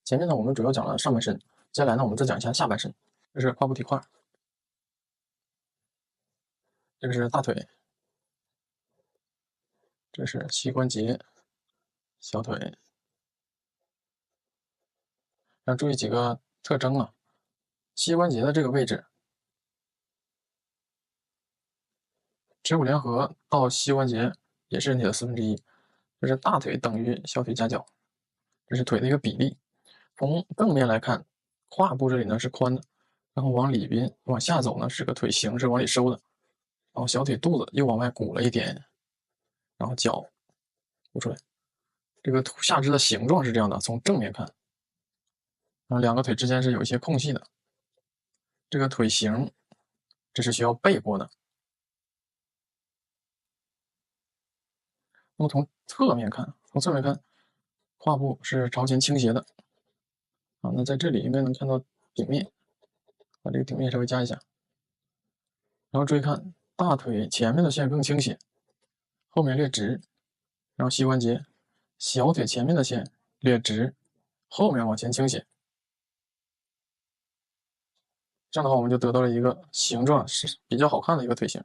前面呢，我们主要讲了上半身，接下来呢，我们再讲一下下半身。这是胯部体块，这个是大腿，这是膝关节、小腿。要注意几个特征啊，膝关节的这个位置，耻骨联合到膝关节也是人体的1/4，这是大腿等于小腿夹角，这是腿的一个比例。从正面来看，胯部这里呢是宽的，然后往里边往下走呢是个腿型是往里收的，然后小腿肚子又往外鼓了一点，然后脚鼓出来。这个下肢的形状是这样的，从正面看，然后两个腿之间是有一些空隙的。这个腿型，这是需要背过的。那么从侧面看，胯部是朝前倾斜的啊。那在这里应该能看到顶面，把这个顶面稍微加一下。然后注意看，大腿前面的线更倾斜，后面略直，然后膝关节，小腿前面的线略直，后面往前倾斜。这样的话，我们就得到了一个形状是比较好看的一个腿型。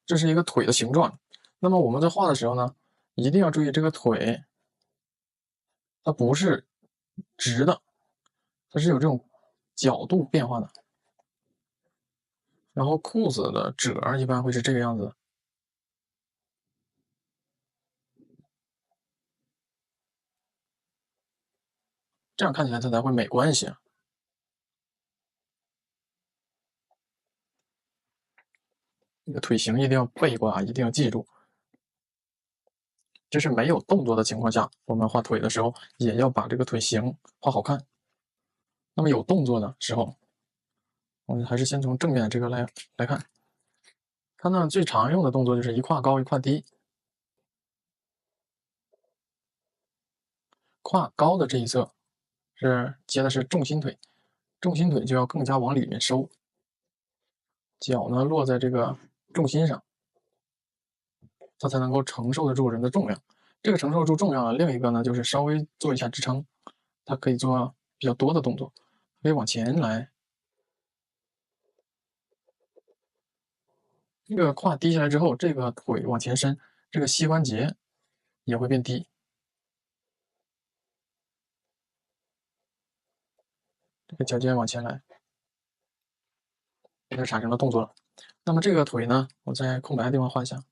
这是一个腿的形状。那么我们在画的时候呢，一定要注意这个腿，它不是直的，它是有这种角度变化的。然后裤子的褶一般会是这个样子，这样看起来它才会美观一些。这个腿型一定要背过啊，一定要记住。这是没有动作的情况下，我们画腿的时候也要把这个腿型画好看。那么有动作的时候，我们还是先从正面这个来看。它呢最常用的动作就是一胯高一胯低。胯高的这一侧接的是重心腿，重心腿就要更加往里面收，脚呢落在这个重心上，它才能够承受得住人的重量。这个承受住重量的另一个呢，就是稍微做一下支撑，它可以做比较多的动作，可以往前来。这个胯低下来之后，这个腿往前伸，这个膝关节也会变低，这个脚尖往前来，这就产生了动作了。那么这个腿呢，我在空白的地方画一下。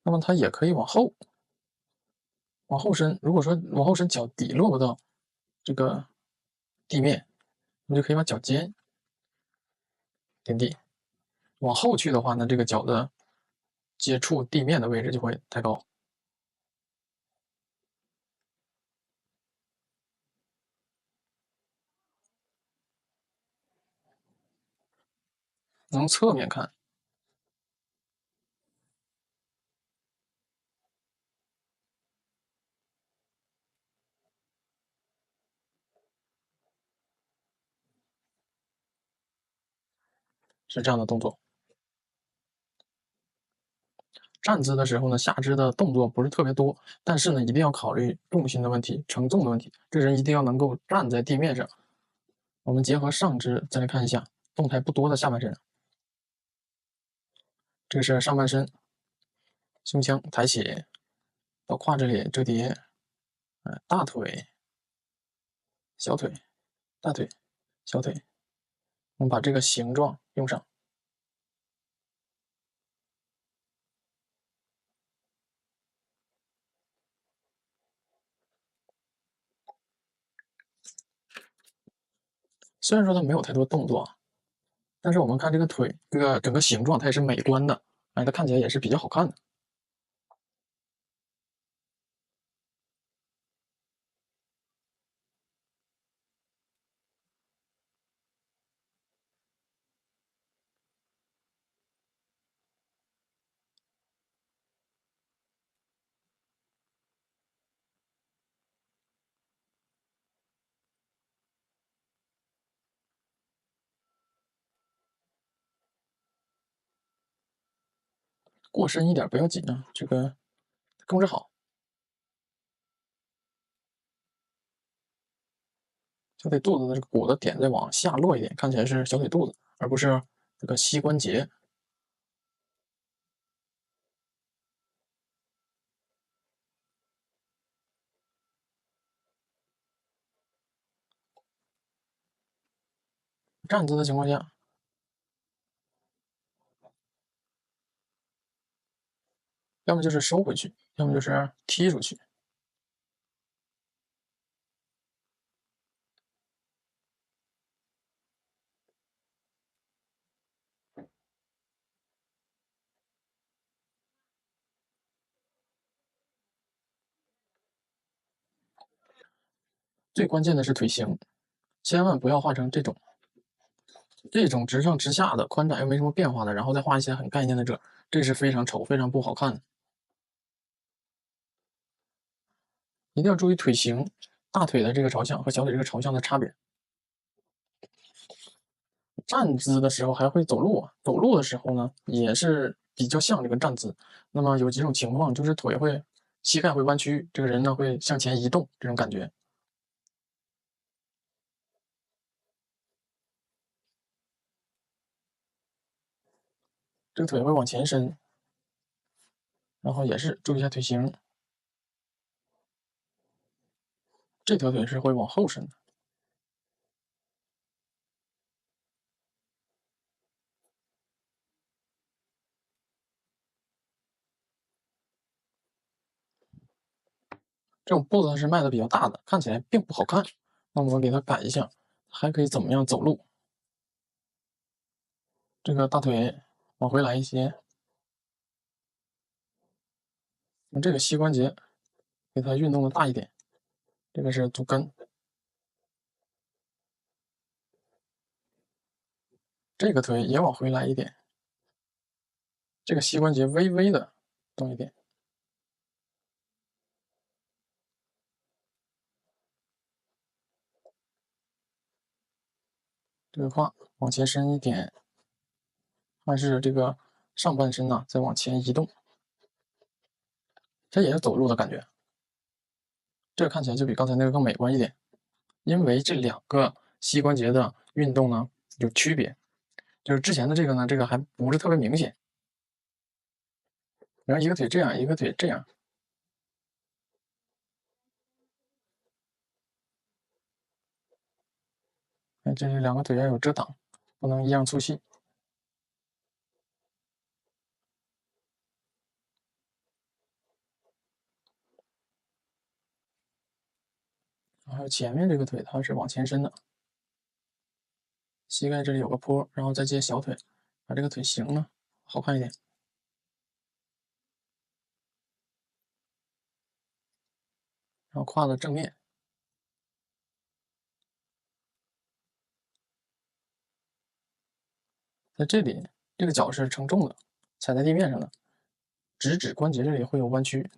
那么它也可以往后伸。如果说往后伸，脚底落不到这个地面，我们就可以把脚尖点地。往后去的话呢，这个脚的接触地面的位置就会太高。从侧面看是这样的动作。站姿的时候呢，下肢的动作不是特别多，但是呢，一定要考虑重心的问题、承重的问题。这个人一定要能够站在地面上。我们结合上肢再来看一下动态不多的下半身。这个是上半身，胸腔抬起到胯这里折叠，大腿、小腿、大腿、小腿，我们把这个形状用上。虽然说它没有太多动作，但是我们看这个腿，这个整个形状它也是美观的，它看起来也是比较好看的。过深一点不要紧啊，这个控制好。小腿肚子的这个骨的点再往下落一点，看起来是小腿肚子，而不是这个膝关节。站姿的情况下，要么就是收回去，要么就是踢出去。最关键的是腿型，千万不要画成这种直上直下的，宽窄又没什么变化的，然后再画一些很概念的褶，这是非常丑、非常不好看的。一定要注意腿型，大腿的这个朝向和小腿这个朝向的差别。站姿的时候还会走路啊，走路的时候呢也是比较像这个站姿。那么有几种情况，就是腿会、膝盖会弯曲，这个人呢会向前移动，这种感觉。这个腿会往前伸，然后也是注意一下腿型。这条腿是会往后伸的。这种步子是迈的比较大的，看起来并不好看。那我们给它改一下，还可以怎么样走路？这个大腿往回来一些，用这个膝关节给它运动的大一点，这个是足跟。这个腿也往回来一点，这个膝关节微微的动一点。这个胯往前伸一点，还是这个上半身呢再往前移动，这也是走路的感觉。这个看起来就比刚才那个更美观一点，因为这两个膝关节的运动呢有区别，就是之前的这个呢，这个还不是特别明显。然后一个腿这样，一个腿这样，哎，这两个腿要有遮挡，不能一样粗细。然后前面这个腿它是往前伸的，膝盖这里有个坡，然后再接小腿，把这个腿型呢好看一点。然后胯的正面，在这里这个脚是承重的，踩在地面上的，直指关节这里会有弯曲。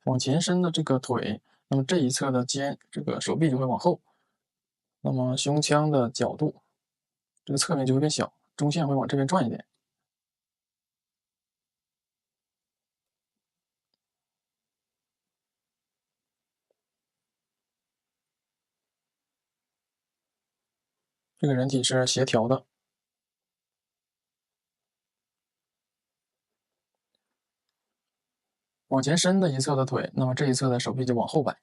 往前伸的这个腿，那么这一侧的肩，这个手臂就会往后，那么胸腔的角度，这个侧面就会变小，中线会往这边转一点。这个人体是协调的。往前伸的一侧的腿，那么这一侧的手臂就往后摆。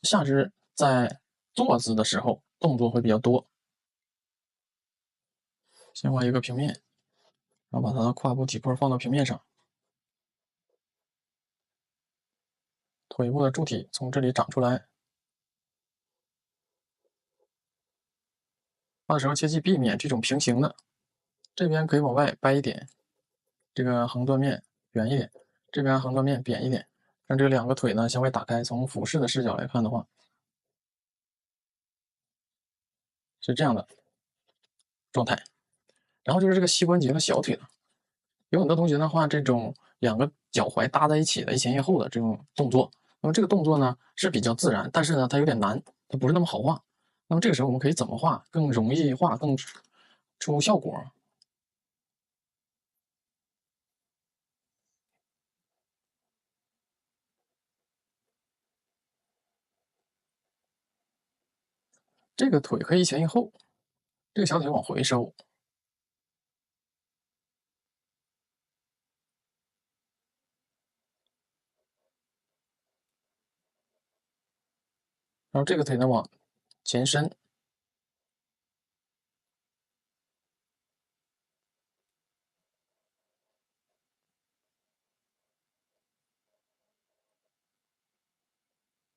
下肢在坐姿的时候动作会比较多。先画一个平面，然后把它的胯部体魄放到平面上，腿部的柱体从这里长出来。画的时候切记避免这种平行的，这边可以往外掰一点，这个横断面圆一点，这边横断面扁一点，让这两个腿呢向外打开。从俯视的视角来看的话，是这样的状态。然后就是这个膝关节和小腿了，有很多同学呢画这种两个脚踝搭在一起的一前一后的这种动作。那么这个动作呢是比较自然，但是呢它有点难，它不是那么好画。那么这个时候我们可以怎么画更容易画，更出效果？这个腿可以一前一后，这个小腿往回收，然后这个腿呢往前伸，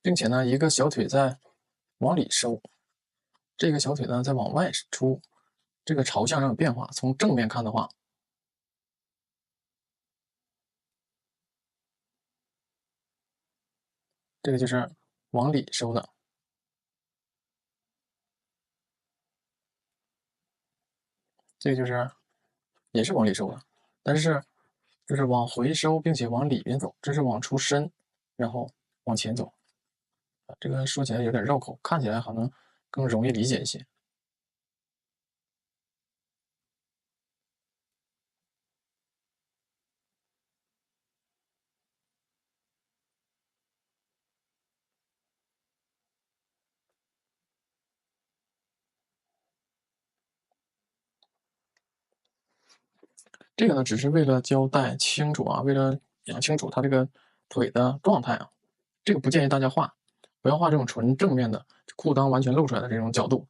并且呢一个小腿再往里收，这个小腿呢再往外出，这个朝向上有变化。从正面看的话，这个就是往里收的，这个就是也是往里收的，但是就是往回收，并且往里边走，这是往出伸，然后往前走。这个说起来有点绕口，看起来可能更容易理解一些。这个呢，只是为了交代清楚啊，为了讲清楚它这个腿的状态啊，这个不建议大家画，不要画这种纯正面的裤裆完全露出来的这种角度。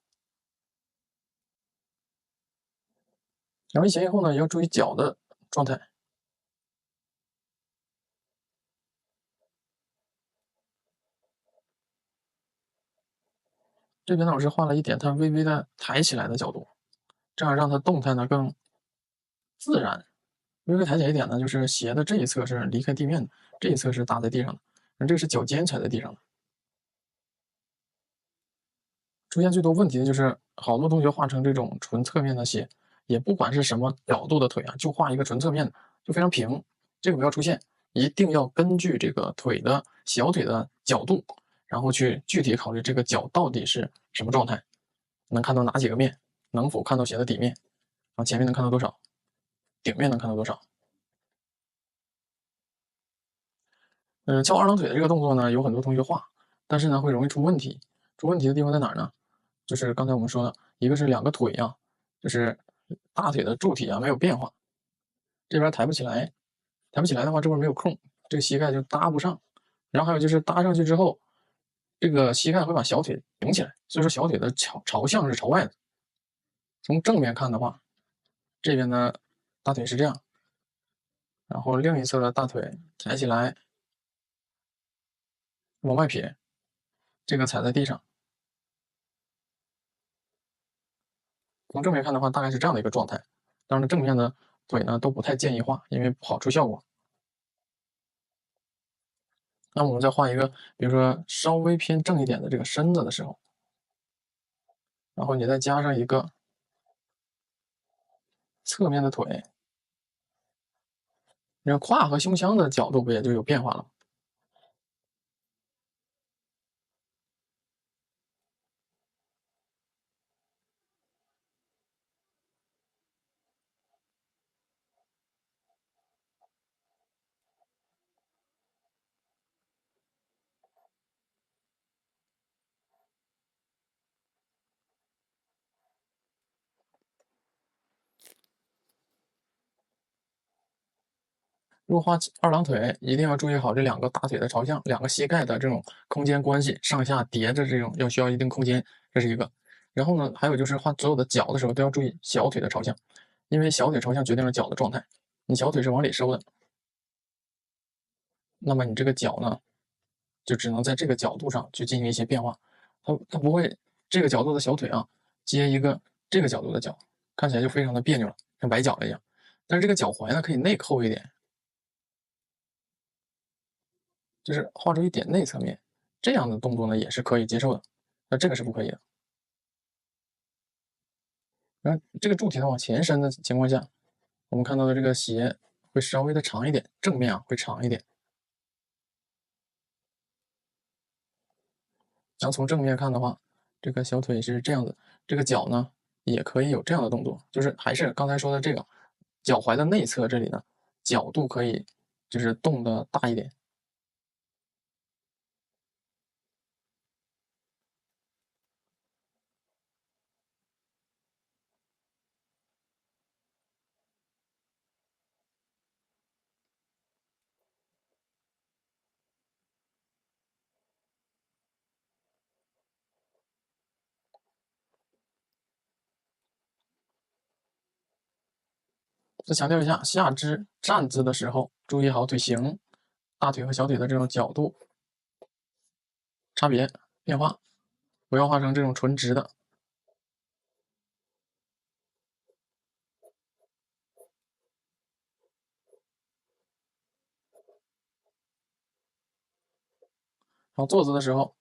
然后一前一后呢，也要注意脚的状态。这边呢，我是画了一点它微微的抬起来的角度，这样让它动态呢更自然。微微抬起来一点呢，就是鞋的这一侧是离开地面的，这一侧是搭在地上的，而这个是脚尖踩在地上的。出现最多问题的就是好多同学画成这种纯侧面的鞋，也不管是什么角度的腿啊，就画一个纯侧面的，就非常平。这个不要出现，一定要根据这个腿的小腿的角度，然后去具体考虑这个脚到底是什么状态，能看到哪几个面，能否看到鞋的底面，然后前面能看到多少，顶面能看到多少。翘二郎腿的这个动作呢，有很多同学画，但是呢会容易出问题。出问题的地方在哪儿呢？就是刚才我们说的，一个是两个腿啊，就是大腿的柱体啊没有变化，这边抬不起来，抬不起来的话，这边没有空，这个膝盖就搭不上。然后还有就是搭上去之后，这个膝盖会把小腿顶起来，所以说小腿的朝向是朝外的。从正面看的话，这边的大腿是这样，然后另一侧的大腿抬起来往外撇，这个踩在地上。从正面看的话，大概是这样的一个状态。当然，正面的腿呢都不太建议画，因为不好出效果。那么我们再画一个，比如说稍微偏正一点的这个身子的时候，然后你再加上一个侧面的腿，你看胯和胸腔的角度不也就有变化了吗？如果画二郎腿，一定要注意好这两个大腿的朝向，两个膝盖的这种空间关系，上下叠着这种要需要一定空间，这是一个。然后呢，还有就是画所有的脚的时候都要注意小腿的朝向，因为小腿朝向决定了脚的状态。你小腿是往里收的，那么你这个脚呢，就只能在这个角度上去进行一些变化，它不会这个角度的小腿啊接一个这个角度的脚，看起来就非常的别扭了，像崴脚了一样。但是这个脚踝呢可以内扣一点，就是画出一点内侧面，这样的动作呢也是可以接受的。那这个是不可以的。然后这个柱体呢往前伸的情况下，我们看到的这个鞋会稍微的长一点，正面啊会长一点。然后从正面看的话，这个小腿是这样子，这个脚呢也可以有这样的动作，就是还是刚才说的这个脚踝的内侧这里呢，角度可以就是动的大一点。再强调一下，下肢站姿的时候，注意好腿型、大腿和小腿的这种角度差别变化，不要画成这种纯直的。然后坐姿的时候，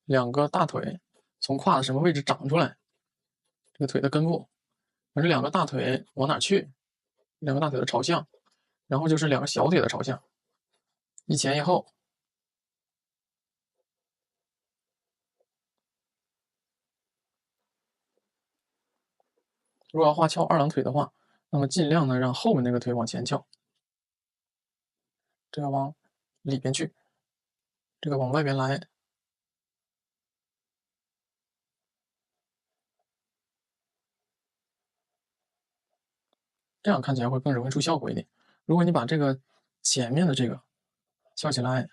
两个大腿从胯的什么位置长出来，这个腿的根部，把这两个大腿往哪去？两个大腿的朝向，然后就是两个小腿的朝向，一前一后。如果要画翘二郎腿的话，那么尽量呢让后面那个腿往前翘，这个往里边去，这个往外边来，这样看起来会更容易出效果一点。如果你把这个前面的这个翘起来，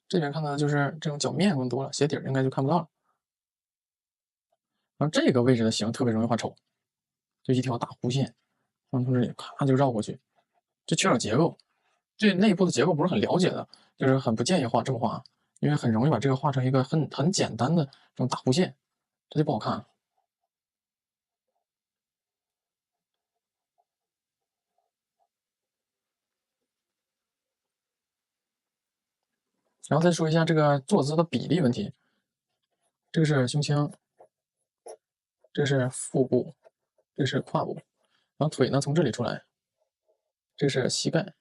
这边看到的就是这种脚面更多了，鞋底应该就看不到了。然后这个位置的形特别容易画丑，就一条大弧线，从这里咔就绕过去，这缺少结构。对内部的结构不是很了解的，就是很不建议画这么画，因为很容易把这个画成一个很简单的这种大弧线，这就不好看。然后再说一下这个坐姿的比例问题，这个是胸腔，这个是腹部，这个是胯部，然后腿呢从这里出来，这个是膝盖，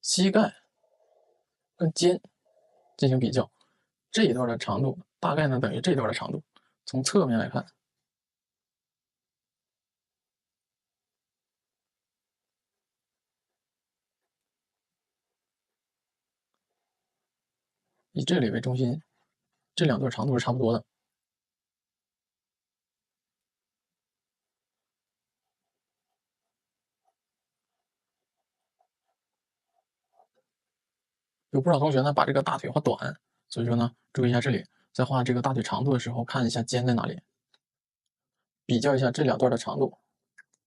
膝盖跟肩进行比较，这一段的长度大概呢等于这段的长度。从侧面来看，以这里为中心，这两段长度是差不多的。有不少同学呢把这个大腿画短，所以说呢注意一下这里，在画这个大腿长度的时候，看一下肩在哪里，比较一下这两段的长度。